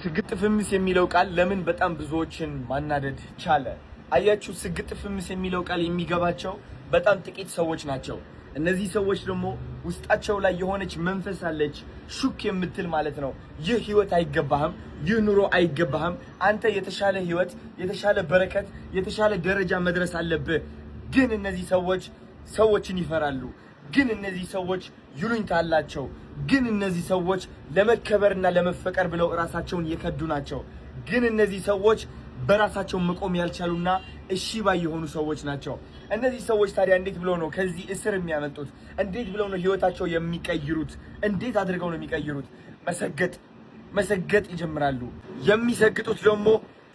ስግጥ ፍምስ የሚለው ቃል ለምን በጣም ብዙዎችን ማናደድ ቻለ? አያችሁ፣ ስግጥ ፍምስ የሚለው ቃል የሚገባቸው በጣም ጥቂት ሰዎች ናቸው። እነዚህ ሰዎች ደግሞ ውስጣቸው ላይ የሆነች መንፈስ አለች፣ ሹክ የምትል ማለት ነው። ይህ ህይወት አይገባህም፣ ይህ ኑሮ አይገባህም፣ አንተ የተሻለ ህይወት፣ የተሻለ በረከት፣ የተሻለ ደረጃ መድረስ አለብህ። ግን እነዚህ ሰዎች ሰዎችን ይፈራሉ። ግን እነዚህ ሰዎች ይሉኝታ አላቸው። ግን እነዚህ ሰዎች ለመከበርና ለመፈቀር ብለው ራሳቸውን የከዱ ናቸው። ግን እነዚህ ሰዎች በራሳቸው መቆም ያልቻሉና እሺ ባይ የሆኑ ሰዎች ናቸው። እነዚህ ሰዎች ታዲያ እንዴት ብለው ነው ከዚህ እስር የሚያመልጡት? እንዴት ብለው ነው ህይወታቸው የሚቀይሩት? እንዴት አድርገው ነው የሚቀይሩት? መሰገጥ ይጀምራሉ። የሚሰግጡት ደግሞ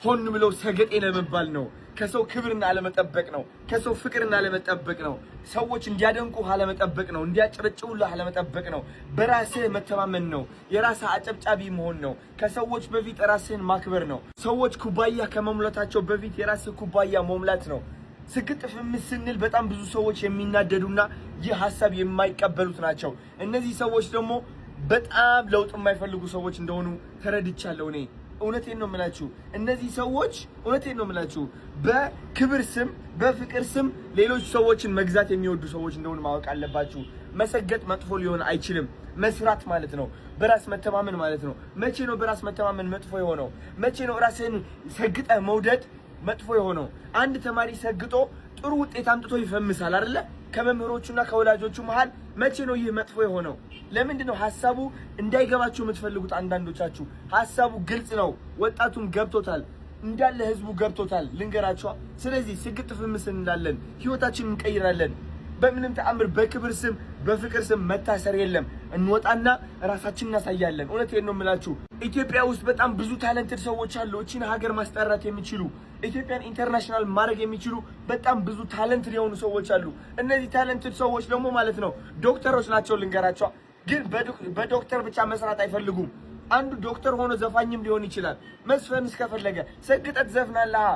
ሆን ብለው ሰገጤ ለመባል ነው። ከሰው ክብርና አለመጠበቅ ነው። ከሰው ፍቅርና አለመጠበቅ ነው። ሰዎች እንዲያደንቁ አለመጠበቅ ነው። እንዲያጨበጭቡልህ አለመጠበቅ ነው። በራስህ መተማመን ነው። የራስህ አጨብጫቢ መሆን ነው። ከሰዎች በፊት ራስህን ማክበር ነው። ሰዎች ኩባያ ከመሙላታቸው በፊት የራስህ ኩባያ መሙላት ነው። ስግጥ ፍምስ ስንል በጣም ብዙ ሰዎች የሚናደዱና ይህ ሐሳብ የማይቀበሉት ናቸው። እነዚህ ሰዎች ደግሞ በጣም ለውጥ የማይፈልጉ ሰዎች እንደሆኑ ተረድቻለሁ እኔ። እውነቴን ነው የምላችሁ። እነዚህ ሰዎች እውነቴን ነው የምላችሁ በክብር ስም በፍቅር ስም ሌሎች ሰዎችን መግዛት የሚወዱ ሰዎች እንደሆኑ ማወቅ አለባችሁ። መሰገጥ መጥፎ ሊሆን አይችልም። መስራት ማለት ነው። በራስ መተማመን ማለት ነው። መቼ ነው በራስ መተማመን መጥፎ የሆነው? መቼ ነው ራስህን ሰግጠህ መውደድ መጥፎ የሆነው? አንድ ተማሪ ሰግጦ ጥሩ ውጤት አምጥቶ ይፈምሳል አይደለ? ከመምህሮቹና ከወላጆቹ መሃል መቼ ነው ይህ መጥፎ የሆነው? ለምንድን ነው ሐሳቡ እንዳይገባችሁ የምትፈልጉት? አንዳንዶቻችሁ ሐሳቡ ግልጽ ነው፣ ወጣቱም ገብቶታል፣ እንዳለ ህዝቡ ገብቶታል። ልንገራችሁ። ስለዚህ ስግጥ ፍምስ እንዳለን ህይወታችንን እንቀይራለን። በምንም ተአምር በክብር ስም በፍቅር ስም መታሰር የለም። እንወጣና ራሳችንን እናሳያለን። እውነቴን ነው የምላችሁ። ኢትዮጵያ ውስጥ በጣም ብዙ ታለንትድ ሰዎች አሉ። እቺን ሀገር ማስጠራት የሚችሉ ኢትዮጵያን ኢንተርናሽናል ማድረግ የሚችሉ በጣም ብዙ ታለንትድ የሆኑ ሰዎች አሉ። እነዚህ ታለንትድ ሰዎች ደግሞ ማለት ነው ዶክተሮች ናቸው። ልንገራቸው። ግን በዶክተር ብቻ መስራት አይፈልጉም። አንዱ ዶክተር ሆኖ ዘፋኝም ሊሆን ይችላል። መስፈን እስከፈለገ ሰግጠት ዘፍናለህ።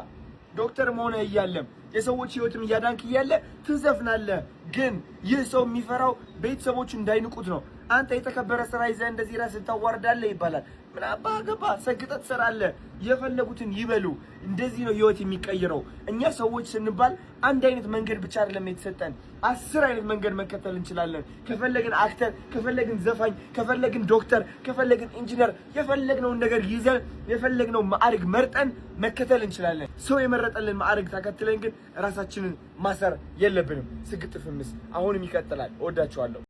ዶክተር መሆነ እያለም የሰዎች ህይወትም እያዳንክ እያለ ትዘፍናለህ። ግን ይህ ሰው የሚፈራው ቤተሰቦቹ እንዳይንቁት ነው። አንተ የተከበረ ስራ ይዘህ እንደዚህ ራስህን ታዋርዳለህ ይባላል። ምን አባህ ገባ? ሰግጠት ትሰራለህ። የፈለጉትን ይበሉ። እንደዚህ ነው ህይወት የሚቀየረው። እኛ ሰዎች ስንባል አንድ አይነት መንገድ ብቻ አይደለም የተሰጠን፣ 10 አይነት መንገድ መከተል እንችላለን። ከፈለግን አክተር፣ ከፈለግን ዘፋኝ፣ ከፈለግን ዶክተር፣ ከፈለግን ኢንጂነር፣ የፈለግነውን ነገር ይዘን የፈለግነው ማዕረግ መርጠን መከተል እንችላለን። ሰው የመረጠልን ማዕረግ ተከትለን ግን ራሳችንን ማሰር የለብንም። ስግጥ ፍምስ አሁንም ይቀጥላል። እወዳችኋለሁ።